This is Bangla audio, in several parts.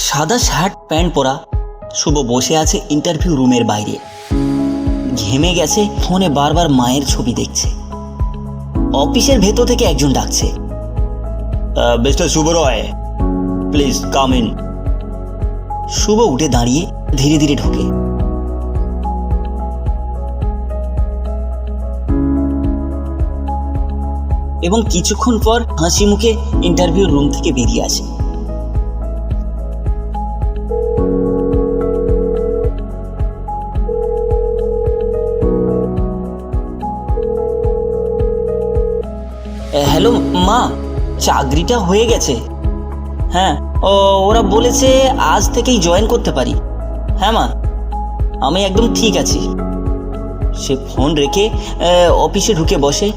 সাদা শার্ট প্যান্ট পরা শুভ বসে আছে ইন্টারভিউ রুমের বাইরে। ঘেমে গেছে, ফোনে বারবার মায়ের ছবি দেখছে। অফিসের ভেতর থেকে একজন ডাকছে, mister Shubho Roy, please come in. Shubho উঠে দাঁড়িয়ে ধীরে ধীরে ঢোকে। এবং কিছুক্ষণ পর হাসি মুখে ইন্টারভিউ রুম থেকে বেরিয়ে আসে। হ্যালো মা, চাকরিটা হয়ে গেছে। হ্যাঁ, ওরা বলেছে আজ থেকেই জয়েন করতে পারি। হ্যাঁ মা, আমি একদম ঠিক আছি। সে ফোন রেখে অফিসে ঢুকে বসে।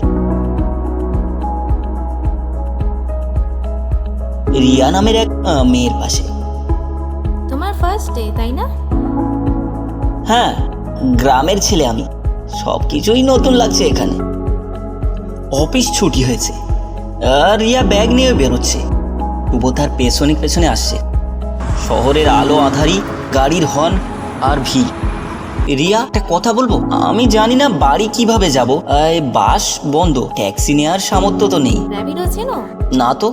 রিয়া নামের এক মেয়ের পাশে। তোমার ফার্স্ট ডে তাই না? হ্যাঁ, গ্রামের ছেলে আমি, সবকিছুই নতুন লাগছে এখানে। অফিস ছুটি হয়েছে আর রিয়া ব্যাগ নিয়ে বেরোচ্ছে। শুভ তার পেছনে আসছে। শহরের আলো আঁধারি, গাড়ির হর্ন আর ভিড়। রিয়া, একটা কথা বলবো? আমি জানি না বাড়ি কিভাবে যাব। বাস বন্ধ, ট্যাক্সি নেওয়ার সামর্থ্য তো নেই। র্যাপিডো চেনো? না তো।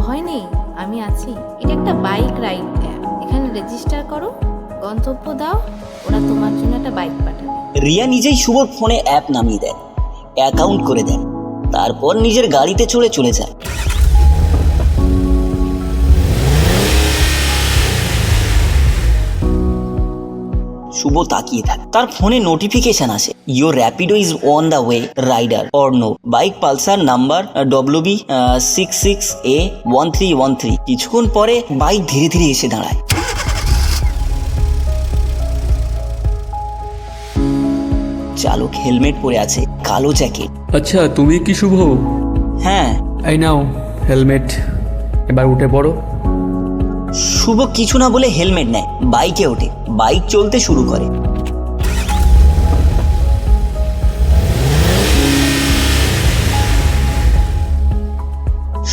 ভয় নেই, আমি আছি। এটা একটা বাইক রাইড অ্যাপ। এখানে রেজিস্টার করো, গন্তব্য দাও, ওরা তোমার জন্য একটা বাইক পাঠাবে। রিয়া নিজেই শুভর ফোনে অ্যাপ নামিয়ে দেয়, অ্যাকাউন্ট করে দেয়, তারপর নিজের গাড়িতে চলে যায়। শুভ তাকিয়ে থাকে। তার ফোনে নোটিফিকেশন আসে, your Rapido is on the way, rider or no, bike Pulsar number WB 66A1313। কিছুক্ষণ পরে বাইক ধীরে ধীরে এসে দাঁড়ায়। চালক হেলমেট পরে আছে, কালো জ্যাকেট। আচ্ছা, তুমি কি শুভ? হ্যাঁ। এই নাও হেলমেট, এবার উঠে পড়ো। শুভ কিছু না বলে হেলমেট নেয়, বাইকে ওঠে, বাইক চলতে শুরু করে।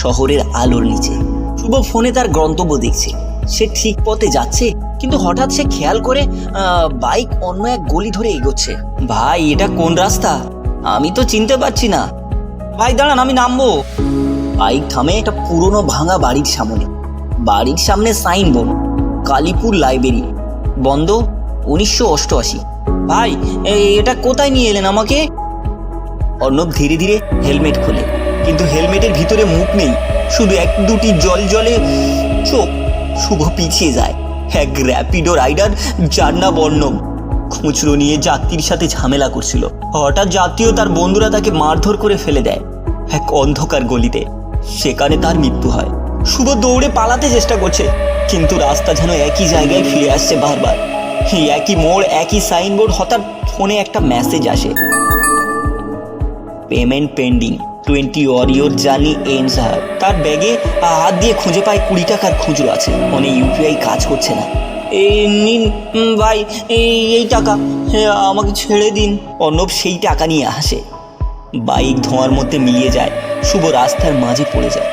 শহরের আলোর নিচে শুভ ফোনে তার গন্তব্য দেখছে। সে ঠিক পথে যাচ্ছে, কিন্তু হঠাৎ সে খেয়াল করে বাইক অন্য এক গলি ধরে এগোচ্ছে। ভাই, এটা কোন রাস্তা? আমি তো চিনতে পারছি না। ভাই দাঁড়ান, আমি নামবো। বাইক থামে একটা পুরনো ভাঙা বাড়ির সামনে। বাড়ির সামনে সাইনবোর্ড, কালীপুর লাইব্রেরি, বন্ধ 1988। ভাই, এটা কোথায় নিয়ে এলেন আমাকে? অর্ণব ধীরে ধীরে হেলমেট খোলে, কিন্তু হেলমেটের ভিতরে মুখ নেই, শুধু এক দুটি জলে চোখ। শুভ পিছিয়ে যায়। এক র্যাপিডো রাইডার, যার নাম অর্ণব, খুচরো নিয়ে যাত্রীর সাথে ঝামেলা করছিল। হঠাৎ যাত্রী ও তার বন্ধুরা তাকে মারধর করে ফেলে দেয় এক অন্ধকার গলিতে। সেখানে তার মৃত্যু হয়। শুভ দৌড়ে পালাতে চেষ্টা করছে, কিন্তু রাস্তা যেন একই জায়গায় ফিরে আসছে বারবার। একই মোড়, একই সাইনবোর্ড। হঠাৎ ফোনে একটা মেসেজ আসে, payment pending, 20 or your journey ends here। তার ব্যাগে হাত দিয়ে খুঁজে পায় 20 টাকার খুচরো আছে। ফোনে UPI কাজ করছে না। নিন ভাই, এই টাকা, আমাকে ছেড়ে দিন। অর্ণব সেই টাকা নিয়ে আসে। বাইক ধোঁয়ার মধ্যে মিলিয়ে যায়। শুভ রাস্তার মাঝে পড়ে যায়।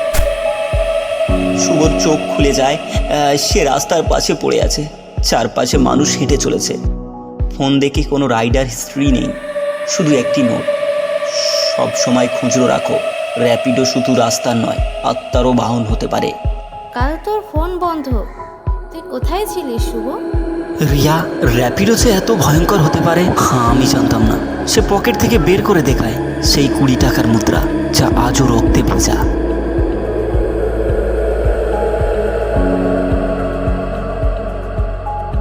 শুভর চোখ খুলে যায়। সে রাস্তার পাশে পড়ে আছে, চারপাশে মানুষ হেঁটে চলেছে। ফোন দেখে কোনো রাইডার হিস্ট্রি নেই, শুধু একটি নোট, সব সময় খুচরো রাখো। র্যাপিডো শুধু রাস্তার নয়, আত্মারও বাহন হতে পারে। কাল তোর ফোন বন্ধ, তুই কোথায় ছিলিস শুভ? রিয়া, র্যাপিডো যে এত ভয়ঙ্কর হতে পারে আমি জানতাম না। সে পকেট থেকে বের করে দেখায় সেই 20 টাকার মুদ্রা, যা আজও রক্তে ভেজা।